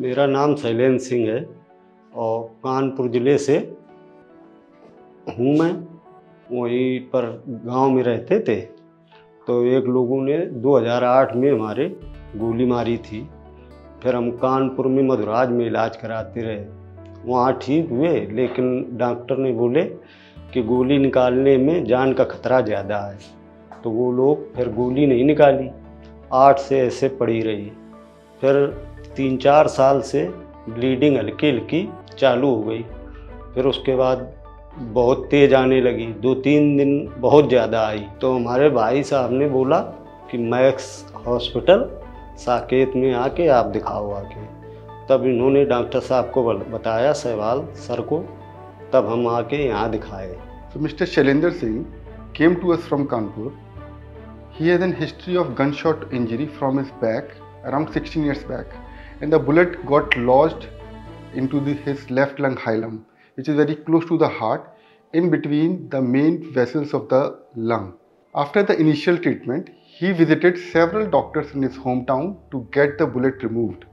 मेरा नाम शैलेंद्र सिंह है और कानपुर ज़िले से हूँ मैं। वहीं पर गांव में रहते थे तो एक लोगों ने 2008 में हमारे गोली मारी थी। फिर हम कानपुर में मधुराज में इलाज कराते रहे, वहाँ ठीक हुए, लेकिन डॉक्टर ने बोले कि गोली निकालने में जान का खतरा ज़्यादा है, तो वो लोग फिर गोली नहीं निकाली, 8 से ऐसे पड़ी रही। फिर 3-4 साल से ब्लीडिंग हल्की हल्की चालू हो गई। फिर उसके बाद बहुत तेज़ आने लगी, 2-3 दिन बहुत ज़्यादा आई। तो हमारे भाई साहब ने बोला कि मैक्स हॉस्पिटल साकेत में आके आप दिखाओ आके। तब इन्होंने डॉक्टर साहब को बताया, सहवाल सर को, तब हम आके यहाँ दिखाए। So Mr. Shailendra Singh came to us from Kanpur. He has a history of gunshot injury from his back around 16 years back, and the bullet got lodged into his left lung hilum, which is very close to the heart, in between the main vessels of the lung. After the initial treatment, he visited several doctors in his hometown to get the bullet removed,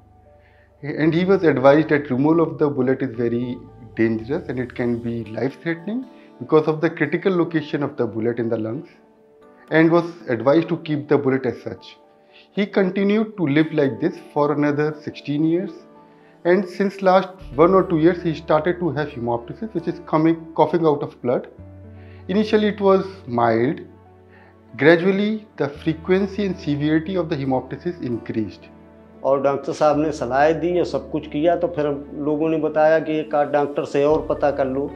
and he was advised that removal of the bullet is very dangerous and it can be life-threatening because of the critical location of the bullet in the lungs, and was advised to keep the bullet as such. He continued to live like this for another 16 years, and since last 1 or 2 years he started to have hemoptysis, which is coughing out of blood. Initially it was mild. Gradually the frequency and severity of the hemoptysis increased. और doctor साहब ने सलाह दी और सब कुछ किया, तो फिर लोगों ने बताया कि एक आध डॉक्टर से और पता कर लो।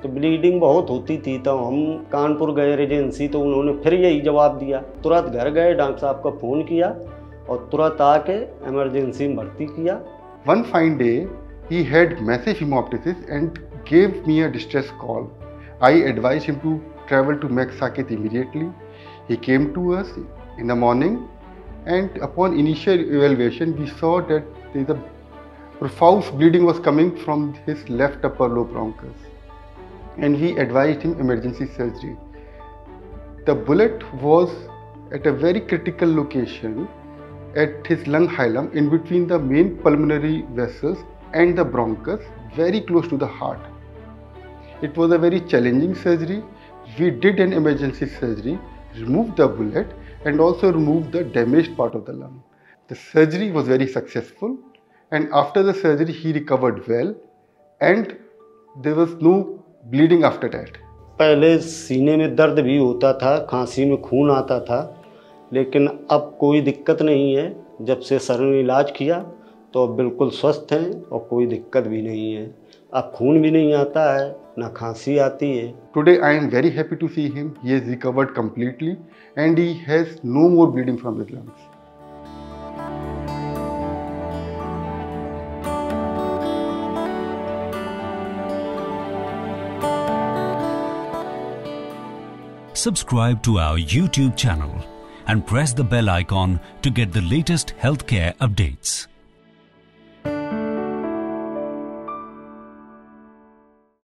तो ब्लीडिंग बहुत होती थी, तो हम कानपुर गए रेजेंसी, तो उन्होंने फिर यही जवाब दिया। तुरंत घर गए, डॉक्टर साहब को फ़ोन किया और तुरंत आके इमरजेंसी में भर्ती किया। One fine day, he had massive hemoptysis and gave me a distress call. I advised him to travel to Max Saket immediately. He came to us in the morning, and upon initial evaluation, we saw that the profuse bleeding was coming from his left upper lobe bronchus, and we advised him emergency surgery. The bullet was at a very critical location at his lung hilum, in between the main pulmonary vessels and the bronchus, very close to the heart. It was a very challenging surgery. We did an emergency surgery, removed the bullet and also removed the damaged part of the lung. The surgery was very successful, and after the surgery he recovered well, and there was no bleeding after that. पहले सीने में दर्द भी होता था, खांसी में खून आता था, लेकिन अब कोई दिक्कत नहीं है। जब से सर ने इलाज किया तो अब बिल्कुल स्वस्थ हैं और कोई दिक्कत भी नहीं है। अब खून भी नहीं आता है, ना खांसी आती है। Today I am very happy to see him. He has recovered completely and he has no more bleeding from his lungs. Subscribe to our YouTube channel and press the bell icon to get the latest healthcare updates.